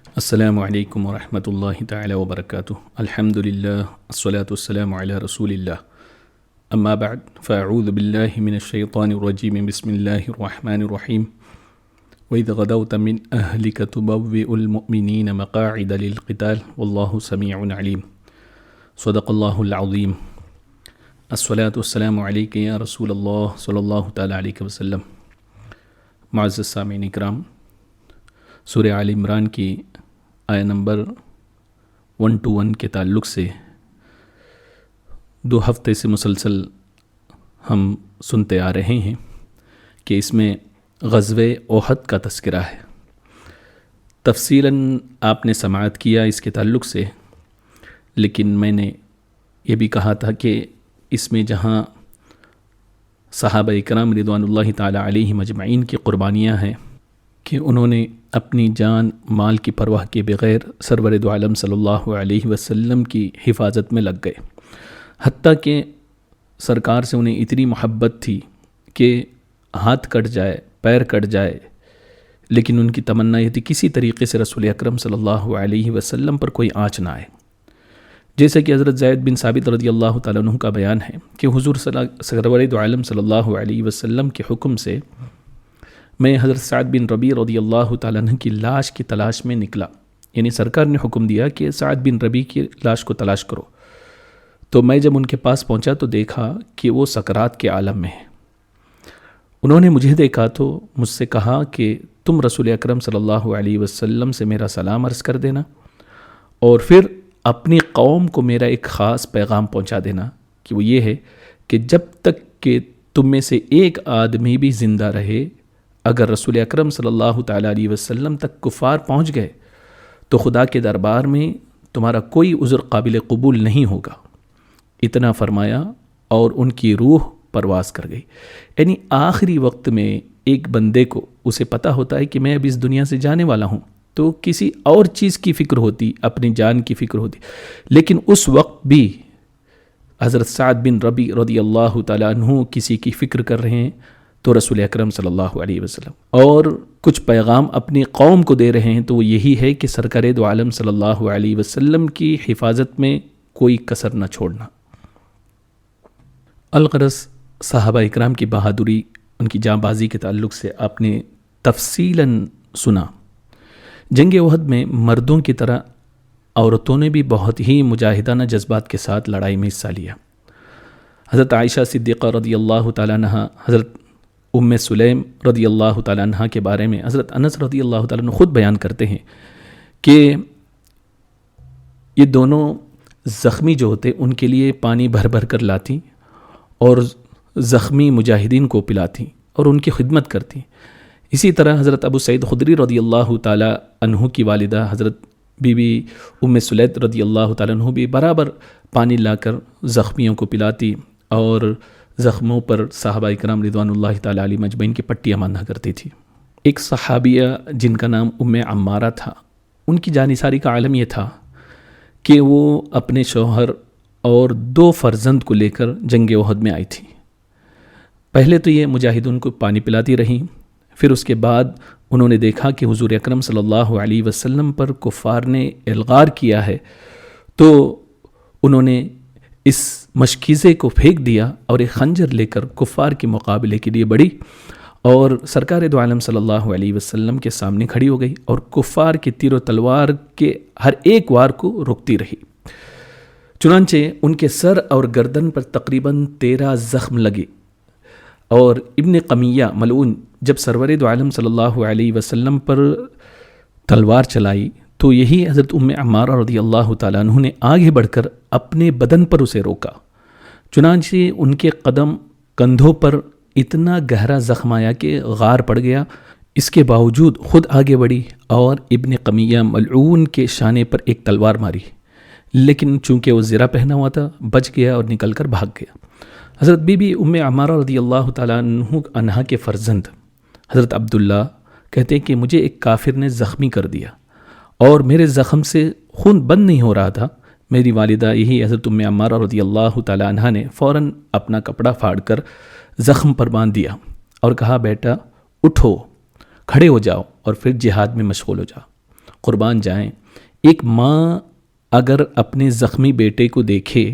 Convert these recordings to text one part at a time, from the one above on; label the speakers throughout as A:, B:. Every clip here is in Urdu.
A: السلام علیکم ورحمۃ اللہ تعالی وبرکاتہ۔ الحمد للہ الصلاۃ والسلام علی رسول اللہ، اما بعد فاعوذ باللہ من الشیطان الرجیم، بسم اللہ الرحمن الرحیم۔ وَإِذْ غَدَوْتَ مِنْ أَهْلِكَ تُبَوِّئُ الْمُؤْمِنِينَ مَقَاعِدَ لِلْقِتَالِ وَاللَّهُ سَمِيعٌ عَلِيمٌ۔ صدق اللہ العظیم۔ الصلاۃ والسلام علیک یا رسول اللہ صلی اللہ تعالی علیہ وسلم۔ معزز سامعین اکرام، سورہ آل عمران کی آیہ نمبر 121 کے تعلق سے 2 ہفتے سے مسلسل ہم سنتے آ رہے ہیں کہ اس میں غزوہ احد کا تذکرہ ہے۔ تفصیلاً آپ نے سماعت کیا اس کے تعلق سے، لیکن میں نے یہ بھی کہا تھا کہ اس میں جہاں صحابہ اکرام رضوان اللہ تعالی علیہم اجمعین کی قربانیاں ہیں کہ انہوں نے اپنی جان مال کی پرواہ کے بغیر سرور دو عالم صلی اللہ علیہ وسلم کی حفاظت میں لگ گئے، حتیٰ کہ سرکار سے انہیں اتنی محبت تھی کہ ہاتھ کٹ جائے، پیر کٹ جائے، لیکن ان کی تمنا یہ تھی کسی طریقے سے رسول اکرم صلی اللہ علیہ وسلم پر کوئی آنچ نہ آئے۔ جیسا کہ حضرت زید بن ثابت رضی اللہ تعالیٰ عنہ کا بیان ہے کہ حضور سرور دو عالم صلی اللہ علیہ وسلم کے حکم سے میں حضرت سعد بن ربیع رضی اللہ تعالیٰ عنہ کی لاش کی تلاش میں نکلا، یعنی سرکار نے حکم دیا کہ سعد بن ربیع کی لاش کو تلاش کرو۔ تو میں جب ان کے پاس پہنچا تو دیکھا کہ وہ سکرات کے عالم میں ہے۔ انہوں نے مجھے دیکھا تو مجھ سے کہا کہ تم رسول اکرم صلی اللہ علیہ وسلم سے میرا سلام عرض کر دینا، اور پھر اپنی قوم کو میرا ایک خاص پیغام پہنچا دینا کہ وہ یہ ہے کہ جب تک کہ تم میں سے ایک آدمی بھی زندہ رہے، اگر رسول اکرم صلی اللہ تعالیٰ علیہ وسلم تک کفار پہنچ گئے تو خدا کے دربار میں تمہارا کوئی عذر قابل قبول نہیں ہوگا۔ اتنا فرمایا اور ان کی روح پرواز کر گئی۔ یعنی آخری وقت میں ایک بندے کو اسے پتہ ہوتا ہے کہ میں اب اس دنیا سے جانے والا ہوں، تو کسی اور چیز کی فکر ہوتی، اپنی جان کی فکر ہوتی، لیکن اس وقت بھی حضرت سعد بن ربیع رضی اللہ تعالیٰ عنہ کسی کی فکر کر رہے ہیں تو رسول اکرم صلی اللہ علیہ وسلم، اور کچھ پیغام اپنی قوم کو دے رہے ہیں تو وہ یہی ہے کہ سرکار دو عالم صلی اللہ علیہ وسلم کی حفاظت میں کوئی کسر نہ چھوڑنا۔ الغرض صحابہ اکرام کی بہادری، ان کی جاں بازی کے تعلق سے آپ نے تفصیلاً سنا۔ جنگ احد میں مردوں کی طرح عورتوں نے بھی بہت ہی مجاہدانہ جذبات کے ساتھ لڑائی میں حصہ لیا۔ حضرت عائشہ صدیقہ رضی اللہ تعالیٰ عنہ، حضرت ام سلیم رضی اللہ تعالیٰ عنہ کے بارے میں حضرت انس رضی اللہ تعالیٰ عنہ خود بیان کرتے ہیں کہ یہ دونوں زخمی جو ہوتے ان کے لیے پانی بھر بھر کر لاتی اور زخمی مجاہدین کو پلاتی اور ان کی خدمت کرتی۔ اسی طرح حضرت ابو سعید خدری رضی اللہ تعالیٰ عنہ کی والدہ حضرت بی بی ام سلیت رضی اللہ تعالیٰ عنہ بھی برابر پانی لا کر زخمیوں کو پلاتی اور زخموں پر صحابہ اکرام رضوان اللہ تعالیٰ علیہ مجمعین کی پٹیاں باندھا کرتی تھی۔ ایک صحابیہ جن کا نام ام عمارہ تھا، ان کی جانثاری کا عالم یہ تھا کہ وہ اپنے شوہر اور 2 فرزند کو لے کر جنگ احد میں آئی تھی۔ پہلے تو یہ مجاہدین کو پانی پلاتی رہیں، پھر اس کے بعد انہوں نے دیکھا کہ حضور اکرم صلی اللہ علیہ وسلم پر کفار نے الغار کیا ہے، تو انہوں نے اس مشکیزے کو پھینک دیا اور ایک خنجر لے کر کفار کے مقابلے کے لیے بڑھی اور سرکار دو عالم صلی اللہ علیہ وسلم کے سامنے کھڑی ہو گئی اور کفار کی تیر و تلوار کے ہر ایک وار کو روکتی رہی۔ چنانچہ ان کے سر اور گردن پر تقریباً 13 زخم لگے، اور ابن قمیہ ملعون جب سرور دو عالم صلی اللہ علیہ وسلم پر تلوار چلائی تو یہی حضرت ام عمارہ رضی اللہ تعالیٰ عنہ نے آگے بڑھ کر اپنے بدن پر اسے روکا، چنانچہ ان کے قدم کندھوں پر اتنا گہرا زخم آیا کہ غار پڑ گیا۔ اس کے باوجود خود آگے بڑھی اور ابن قمیہ ملعون کے شانے پر ایک تلوار ماری، لیکن چونکہ وہ زرہ پہنا ہوا تھا بچ گیا اور نکل کر بھاگ گیا۔ حضرت بی بی ام عمارہ رضی اللہ تعالیٰ عنہ کے فرزند حضرت عبداللہ کہتے ہیں کہ مجھے ایک کافر نے زخمی کر دیا اور میرے زخم سے خون بند نہیں ہو رہا تھا۔ میری والدہ یہی حضرت ام عمارہ رضی اللہ تعالیٰ عنہ نے فوراً اپنا کپڑا پھاڑ کر زخم پر باندھ دیا اور کہا بیٹا اٹھو، کھڑے ہو جاؤ اور پھر جہاد میں مشغول ہو جاؤ۔ قربان جائیں، ایک ماں اگر اپنے زخمی بیٹے کو دیکھے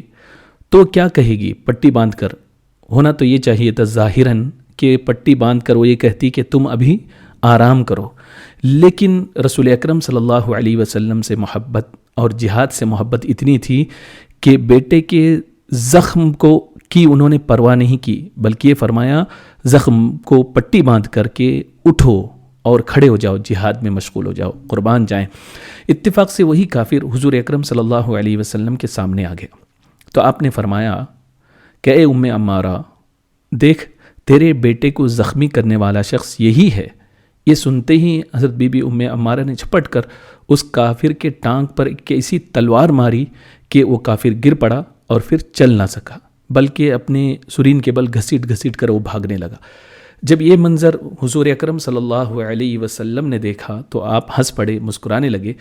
A: تو کیا کہے گی؟ پٹی باندھ کر، ہونا تو یہ چاہیے تھا ظاہراً کہ پٹی باندھ کر وہ یہ کہتی کہ تم ابھی آرام کرو، لیکن رسول اکرم صلی اللہ علیہ وسلم سے محبت اور جہاد سے محبت اتنی تھی کہ بیٹے کے زخم کی انہوں نے پرواہ نہیں کی، بلکہ یہ فرمایا زخم کو پٹی باندھ کر کے اٹھو اور کھڑے ہو جاؤ، جہاد میں مشغول ہو جاؤ، قربان جائیں۔ اتفاق سے وہی کافر حضور اکرم صلی اللہ علیہ وسلم کے سامنے آ گیا تو آپ نے فرمایا کہ اے ام عمارہ، دیکھ تیرے بیٹے کو زخمی کرنے والا شخص یہی ہے۔ یہ سنتے ہی حضرت بی بی ام عمارہ نے جھپٹ کر اس کافر کے ٹانگ پر ایک ایسی تلوار ماری کہ وہ کافر گر پڑا اور پھر چل نہ سکا، بلکہ اپنے سرین کے بل گھسیٹ گھسیٹ کر وہ بھاگنے لگا۔ جب یہ منظر حضور اکرم صلی اللہ علیہ وسلم نے دیکھا تو آپ ہنس پڑے، مسکرانے لگے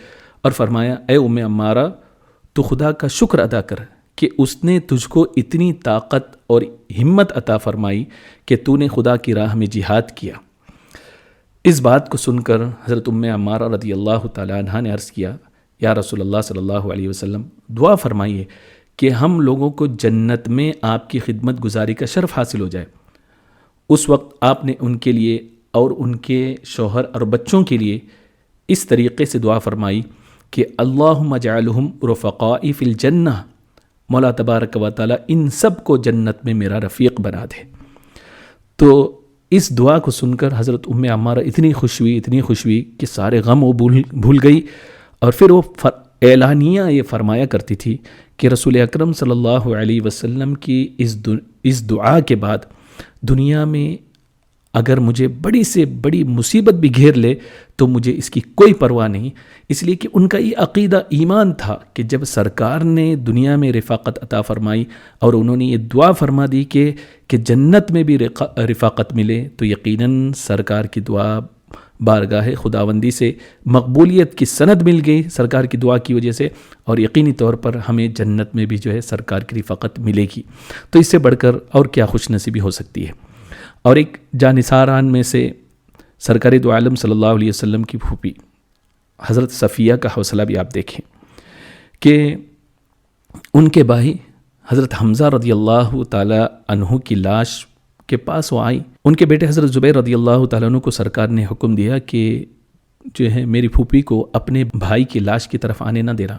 A: اور فرمایا اے ام عمارہ، تو خدا کا شکر ادا کر کہ اس نے تجھ کو اتنی طاقت اور ہمت عطا فرمائی کہ تو نے خدا کی راہ میں جہاد کیا۔ اس بات کو سن کر حضرت ام عمارہ رضی اللہ تعالیٰ عنہ نے عرض کیا یا رسول اللہ صلی اللہ علیہ وسلم، دعا فرمائیے کہ ہم لوگوں کو جنت میں آپ کی خدمت گزاری کا شرف حاصل ہو جائے۔ اس وقت آپ نے ان کے لیے اور ان کے شوہر اور بچوں کے لیے اس طریقے سے دعا فرمائی کہ اللہم اجعلہم رفقائی فی الجنہ، مولا تبارک و تعالیٰ ان سب کو جنت میں میرا رفیق بنا دے۔ تو اس دعا کو سن کر حضرت ام عمارہ اتنی خوش ہوئی کہ سارے غم وہ بھول گئی، اور پھر وہ اعلانیہ یہ فرمایا کرتی تھی کہ رسول اکرم صلی اللہ علیہ وسلم کی اس دعا کے بعد دنیا میں اگر مجھے بڑی سے بڑی مصیبت بھی گھیر لے تو مجھے اس کی کوئی پرواہ نہیں، اس لیے کہ ان کا یہ عقیدہ ایمان تھا کہ جب سرکار نے دنیا میں رفاقت عطا فرمائی اور انہوں نے یہ دعا فرما دی کہ جنت میں بھی رفاقت ملے، تو یقیناً سرکار کی دعا بارگاہ خداوندی سے مقبولیت کی سند مل گئی سرکار کی دعا کی وجہ سے، اور یقینی طور پر ہمیں جنت میں بھی جو ہے سرکار کی رفاقت ملے گی۔ تو اس سے بڑھ کر اور کیا خوش نصیبی ہو سکتی ہے۔ اور ایک جانثاران میں سے سرکار دو عالم صلی اللہ علیہ وسلم کی پھوپھی حضرت صفیہ کا حوصلہ بھی آپ دیکھیں کہ ان کے بھائی حضرت حمزہ رضی اللہ تعالی عنہ کی لاش کے پاس وہ آئی۔ ان کے بیٹے حضرت زبیر رضی اللہ تعالیٰ عنہ کو سرکار نے حکم دیا کہ جو ہے میری پھوپھی کو اپنے بھائی کی لاش کی طرف آنے نہ دینا،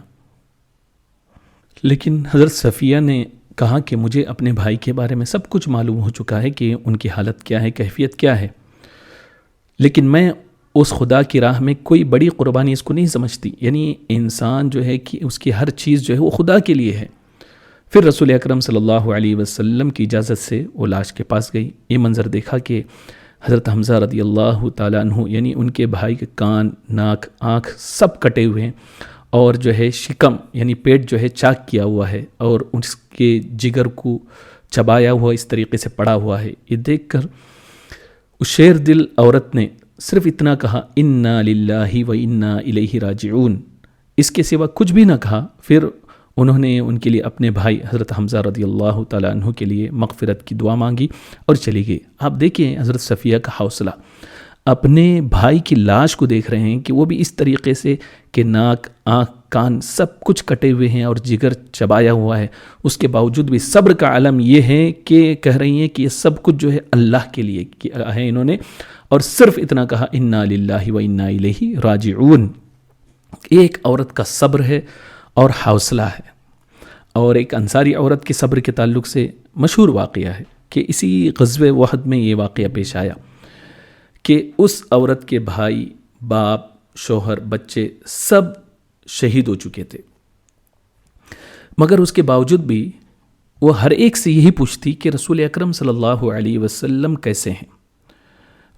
A: لیکن حضرت صفیہ نے کہا کہ مجھے اپنے بھائی کے بارے میں سب کچھ معلوم ہو چکا ہے کہ ان کی حالت کیا ہے، کیفیت کیا ہے، لیکن میں اس خدا کی راہ میں کوئی بڑی قربانی اس کو نہیں سمجھتی، یعنی انسان جو ہے کہ اس کی ہر چیز جو ہے وہ خدا کے لیے ہے۔ پھر رسول اکرم صلی اللہ علیہ وسلم کی اجازت سے وہ لاش کے پاس گئی۔ یہ منظر دیکھا کہ حضرت حمزہ رضی اللہ تعالیٰ عنہ یعنی ان کے بھائی کے کان، ناک، آنکھ سب کٹے ہوئے ہیں، اور جو ہے شکم یعنی پیٹ جو ہے چاک کیا ہوا ہے، اور اس کے جگر کو چبایا ہوا اس طریقے سے پڑا ہوا ہے۔ یہ دیکھ کر اس شیر دل عورت نے صرف اتنا کہا انا للہ و انا الیہ راجعون، اس کے سوا کچھ بھی نہ کہا۔ پھر انہوں نے ان کے لیے اپنے بھائی حضرت حمزہ رضی اللہ تعالیٰ عنہ کے لیے مغفرت کی دعا مانگی اور چلی گئی۔ آپ دیکھیں حضرت صفیہ کا حوصلہ، اپنے بھائی کی لاش کو دیکھ رہے ہیں کہ وہ بھی اس طریقے سے کہ ناک، آنکھ، کان سب کچھ کٹے ہوئے ہیں اور جگر چبایا ہوا ہے، اس کے باوجود بھی صبر کا علم یہ ہے کہ کہہ رہی ہیں کہ یہ سب کچھ جو ہے اللہ کے لیے کیا ہے انہوں نے، اور صرف اتنا کہا انا للہ و انا الیہ راجعون۔ ایک عورت کا صبر ہے اور حوصلہ ہے۔ اور ایک انصاری عورت کے صبر کے تعلق سے مشہور واقعہ ہے کہ اسی غزوہ احد میں یہ واقعہ پیش آیا کہ اس عورت کے بھائی، باپ، شوہر، بچے سب شہید ہو چکے تھے، مگر اس کے باوجود بھی وہ ہر ایک سے یہی پوچھتی کہ رسول اکرم صلی اللہ علیہ وسلم کیسے ہیں؟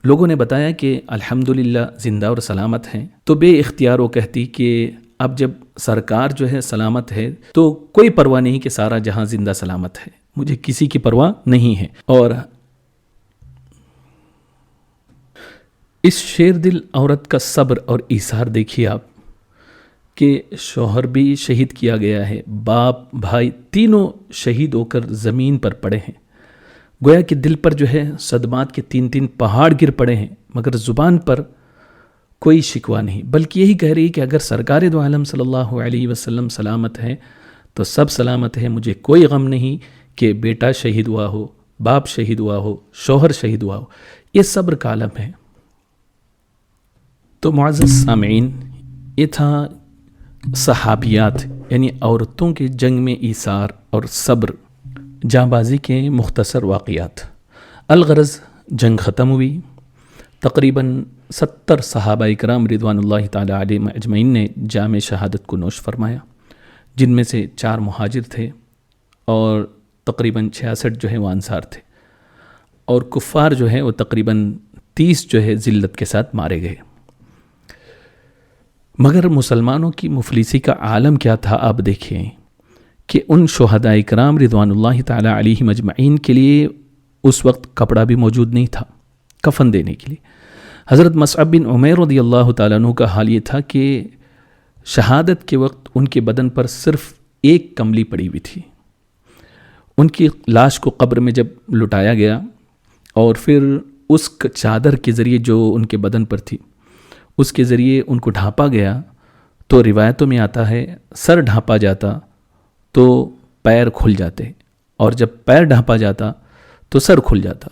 A: لوگوں نے بتایا کہ الحمدللہ زندہ اور سلامت ہیں، تو بے اختیار وہ کہتی کہ اب جب سرکار جو ہے سلامت ہے تو کوئی پرواہ نہیں کہ سارا جہاں زندہ سلامت ہے، مجھے کسی کی پرواہ نہیں ہے۔ اور اس شیر دل عورت کا صبر اور ایثار دیکھیے آپ کہ شوہر بھی شہید کیا گیا ہے، باپ، بھائی تینوں شہید ہو کر زمین پر پڑے ہیں، گویا کہ دل پر جو ہے صدمات کے 3 پہاڑ گر پڑے ہیں، مگر زبان پر کوئی شکوہ نہیں، بلکہ یہی کہہ رہی کہ اگر سرکار دو عالم صلی اللہ علیہ وسلم سلامت ہے تو سب سلامت ہے، مجھے کوئی غم نہیں کہ بیٹا شہید ہوا ہو، باپ شہید ہوا ہو، شوہر شہید ہوا ہو۔ یہ صبر کا عالم ہے۔ تو معزز سامعین، یہ تھا صحابیات یعنی عورتوں کے جنگ میں ایثار اور صبر، جاں بازی کے مختصر واقعات۔ الغرض جنگ ختم ہوئی، تقریباً 70 صحابہ اکرام رضوان اللہ تعالی علیہم اجمعین نے جام شہادت کو نوش فرمایا، جن میں سے 4 مہاجر تھے اور تقریباً 66 جو ہے وہ انصار تھے، اور کفار جو ہے وہ تقریباً 30 جو ہے ذلت کے ساتھ مارے گئے۔ مگر مسلمانوں کی مفلسی کا عالم کیا تھا، آپ دیکھیں کہ ان شہداء اکرام رضوان اللہ تعالی علیہم اجمعین کے لیے اس وقت کپڑا بھی موجود نہیں تھا کفن دینے کے لیے۔ حضرت مصعب بن عمیر رضی اللہ تعالیٰ عنہ کا حال یہ تھا کہ شہادت کے وقت ان کے بدن پر صرف ایک کملی پڑی ہوئی تھی۔ ان کی لاش کو قبر میں جب لٹایا گیا اور پھر اس چادر کے ذریعے جو ان کے بدن پر تھی اس کے ذریعے ان کو ڈھانپا گیا، تو روایتوں میں آتا ہے سر ڈھانپا جاتا تو پیر کھل جاتے، اور جب پیر ڈھانپا جاتا تو سر کھل جاتا۔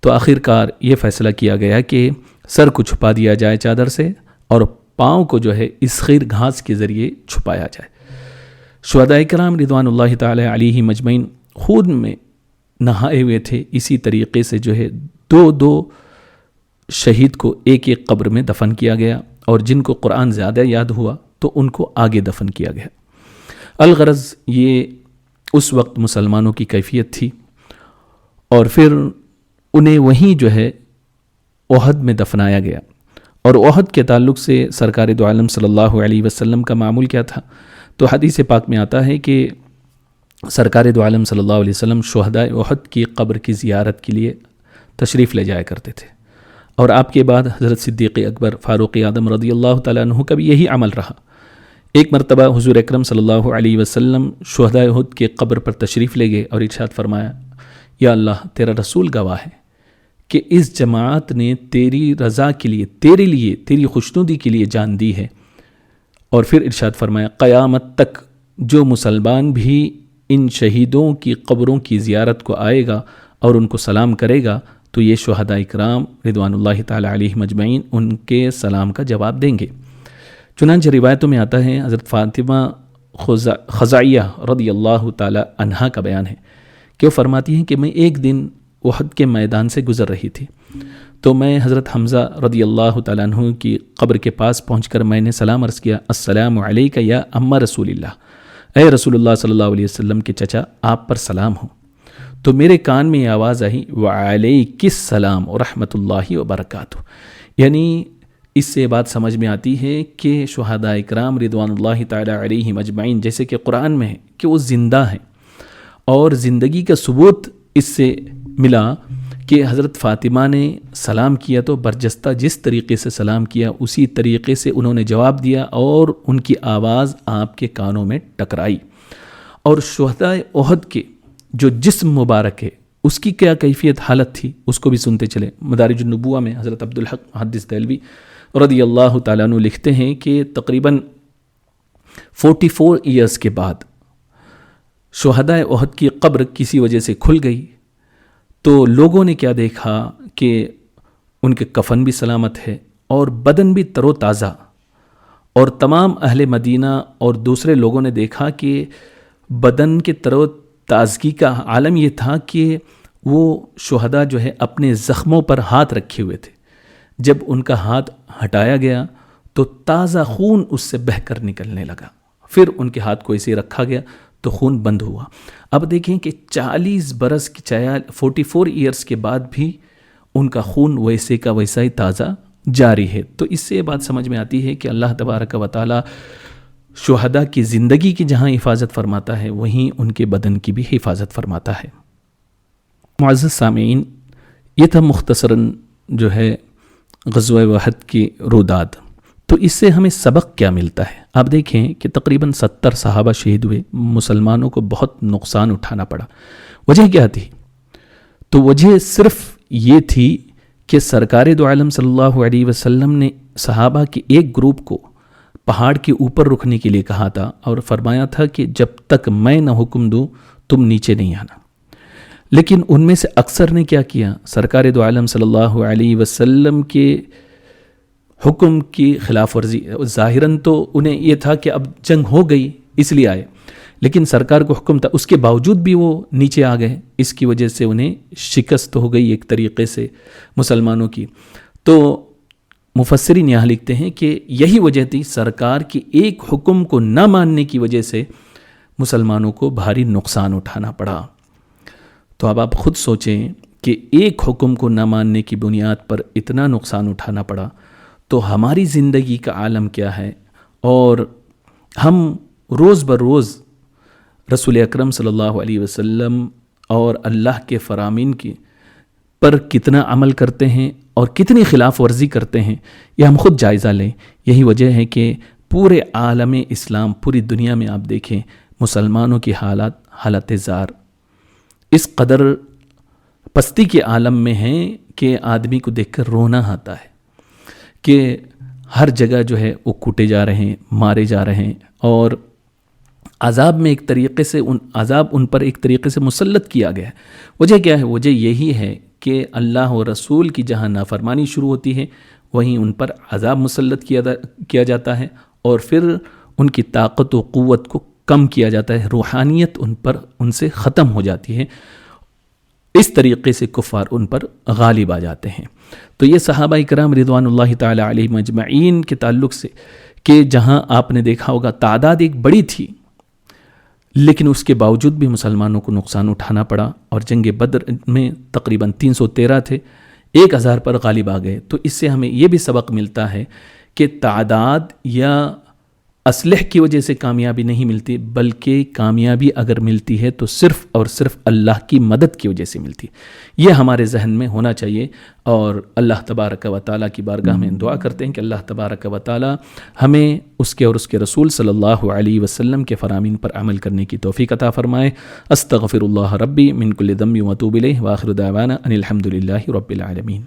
A: تو آخر کار یہ فیصلہ کیا گیا کہ سر کو چھپا دیا جائے چادر سے اور پاؤں کو جو ہے اسخیر گھاس کے ذریعے چھپایا جائے۔ شہداء کرام رضوان اللہ تعالی علیہ مجمعین خود میں نہائے ہوئے تھے۔ اسی طریقے سے جو ہے 2 شہید کو ایک قبر میں دفن کیا گیا، اور جن کو قرآن زیادہ یاد ہوا تو ان کو آگے دفن کیا گیا۔ الغرض یہ اس وقت مسلمانوں کی کیفیت تھی، اور پھر انہیں وہیں جو ہے احد میں دفنایا گیا۔ اور احد کے تعلق سے سرکار دو عالم صلی اللہ علیہ وسلم کا معمول کیا تھا؟ تو حدیث پاک میں آتا ہے کہ سرکار دو عالم صلی اللہ علیہ وسلم شہداء احد کی قبر کی زیارت کے لیے تشریف لے جایا کرتے تھے، اور آپ کے بعد حضرت صدیق اکبر فاروق اعظم رضی اللہ تعالیٰ عنہ کا بھی یہی عمل رہا۔ ایک مرتبہ حضور اکرم صلی اللہ علیہ وسلم شہداء احد کے قبر پر تشریف لے گئے اور ارشاد فرمایا، یا اللہ تیرا رسول گواہ ہے کہ اس جماعت نے تیری رضا کے لیے، تیرے لیے، تیری خوشنودی کے لیے جان دی ہے۔ اور پھر ارشاد فرمایا، قیامت تک جو مسلمان بھی ان شہیدوں کی قبروں کی زیارت کو آئے گا اور ان کو سلام کرے گا تو یہ شہداء اکرام رضوان اللہ تعالی علیہ مجمعین ان کے سلام کا جواب دیں گے۔ چنانچہ روایتوں میں آتا ہے، حضرت فاطمہ خزائیہ رضی اللہ تعالی عنہا کا بیان ہے کہ وہ فرماتی ہیں کہ میں ایک دن احد کے میدان سے گزر رہی تھی، تو میں حضرت حمزہ رضی اللہ تعالیٰ عنہ کی قبر کے پاس پہنچ کر میں نے سلام عرض کیا، السلام علیک یا ام رسول اللہ، اے رسول اللہ صلی اللہ علیہ وسلم کے چچا، آپ پر سلام ہو۔ تو میرے کان میں یہ آواز آئی، وعلیک السلام ورحمۃ اللہ وبرکاتہ۔ یعنی اس سے بات سمجھ میں آتی ہے کہ شہداء اکرام رضوان اللہ تعالی علیہم اجمعین جیسے کہ قرآن میں ہے کہ وہ زندہ ہیں، اور زندگی کا ثبوت اس سے ملا کہ حضرت فاطمہ نے سلام کیا تو برجستہ جس طریقے سے سلام کیا اسی طریقے سے انہوں نے جواب دیا، اور ان کی آواز آپ کے کانوں میں ٹکرائی۔ اور شہداء احد کے جو جسم مبارک ہے اس کی کیا کیفیت حالت تھی اس کو بھی سنتے چلے۔ مدارج النبوہ میں حضرت عبدالحق محدث دہلوی رضی اللہ تعالیٰ عنہ لکھتے ہیں کہ تقریباً 44 ایئرز کے بعد شہداء احد کی قبر کسی وجہ سے کھل گئی، تو لوگوں نے کیا دیکھا کہ ان کے کفن بھی سلامت ہے اور بدن بھی تر و تازہ، اور تمام اہل مدینہ اور دوسرے لوگوں نے دیکھا کہ بدن کے تر و تازگی کا عالم یہ تھا کہ وہ شہداء جو ہے اپنے زخموں پر ہاتھ رکھے ہوئے تھے، جب ان کا ہاتھ ہٹایا گیا تو تازہ خون اس سے بہہ کر نکلنے لگا، پھر ان کے ہاتھ کو اسے رکھا گیا تو خون بند ہوا۔ اب دیکھیں کہ 40 برس کی 44 ایئرز کے بعد بھی ان کا خون ویسے کا ویسا ہی تازہ جاری ہے۔ تو اس سے یہ بات سمجھ میں آتی ہے کہ اللہ تبارک و تعالی شہداء کی زندگی کی جہاں حفاظت فرماتا ہے وہیں ان کے بدن کی بھی حفاظت فرماتا ہے۔ معزز سامعین، یہ تھا مختصراً جو ہے غزوہ احد کی روداد۔ تو اس سے ہمیں سبق کیا ملتا ہے؟ آپ دیکھیں کہ تقریباً 70 صحابہ شہید ہوئے، مسلمانوں کو بہت نقصان اٹھانا پڑا۔ وجہ کیا تھی؟ تو وجہ صرف یہ تھی کہ سرکار دو عالم صلی اللہ علیہ وسلم نے صحابہ کے ایک گروپ کو پہاڑ کے اوپر رکنے کے لیے کہا تھا اور فرمایا تھا کہ جب تک میں نہ حکم دوں تم نیچے نہیں آنا. لیکن ان میں سے اکثر نے کیا کیا؟ سرکار دو عالم صلی اللہ علیہ وسلم کے حکم کی خلاف ورزی. ظاہراً تو انہیں یہ تھا کہ اب جنگ ہو گئی اس لیے آئے، لیکن سرکار کو حکم تھا، اس کے باوجود بھی وہ نیچے آ گئے. اس کی وجہ سے انہیں شکست ہو گئی ایک طریقے سے مسلمانوں کی. تو مفسرین یہاں لکھتے ہیں کہ یہی وجہ تھی، سرکار کے ایک حکم کو نہ ماننے کی وجہ سے مسلمانوں کو بھاری نقصان اٹھانا پڑا. تو اب آپ خود سوچیں کہ ایک حکم کو نہ ماننے کی بنیاد پر اتنا نقصان اٹھانا پڑا، تو ہماری زندگی کا عالم کیا ہے؟ اور ہم روز بروز رسول اکرم صلی اللہ علیہ وسلم اور اللہ کے فرامین کی پر کتنا عمل کرتے ہیں اور کتنی خلاف ورزی کرتے ہیں، یہ ہم خود جائزہ لیں. یہی وجہ ہے کہ پورے عالم اسلام، پوری دنیا میں آپ دیکھیں مسلمانوں کی حالت زار اس قدر پستی کے عالم میں ہیں کہ آدمی کو دیکھ کر رونا آتا ہے کہ ہر جگہ جو ہے وہ کوٹے جا رہے ہیں، مارے جا رہے ہیں، اور عذاب میں ایک طریقے سے عذاب ان پر ایک طریقے سے مسلط کیا گیا ہے. وجہ کیا ہے؟ وجہ یہی ہے کہ اللہ و رسول کی جہاں نافرمانی شروع ہوتی ہے وہیں ان پر عذاب مسلط کیا جاتا ہے، اور پھر ان کی طاقت و قوت کو کم کیا جاتا ہے، روحانیت ان سے ختم ہو جاتی ہے. اس طریقے سے کفار ان پر غالب آ جاتے ہیں. تو یہ صحابہ کرام رضوان اللہ تعالی علیہم اجمعین کے تعلق سے کہ جہاں آپ نے دیکھا ہوگا تعداد ایک بڑی تھی، لیکن اس کے باوجود بھی مسلمانوں کو نقصان اٹھانا پڑا، اور جنگ بدر میں تقریباً 313 تھے، 1000 پر غالب آ گئے. تو اس سے ہمیں یہ بھی سبق ملتا ہے کہ تعداد یا اسلحہ کی وجہ سے کامیابی نہیں ملتی، بلکہ کامیابی اگر ملتی ہے تو صرف اور صرف اللہ کی مدد کی وجہ سے ملتی. یہ ہمارے ذہن میں ہونا چاہیے، اور اللہ تبارک و تعالیٰ کی بارگاہ میں دعا کرتے ہیں کہ اللہ تبارک و تعالیٰ ہمیں اس کے اور اس کے رسول صلی اللہ علیہ وسلم کے فرامین پر عمل کرنے کی توفیق عطا فرمائے. استغفر اللہ ربی من کل ذنب و اتوب الیہ، وآخر دعوانا ان الحمد للہ رب العالمین.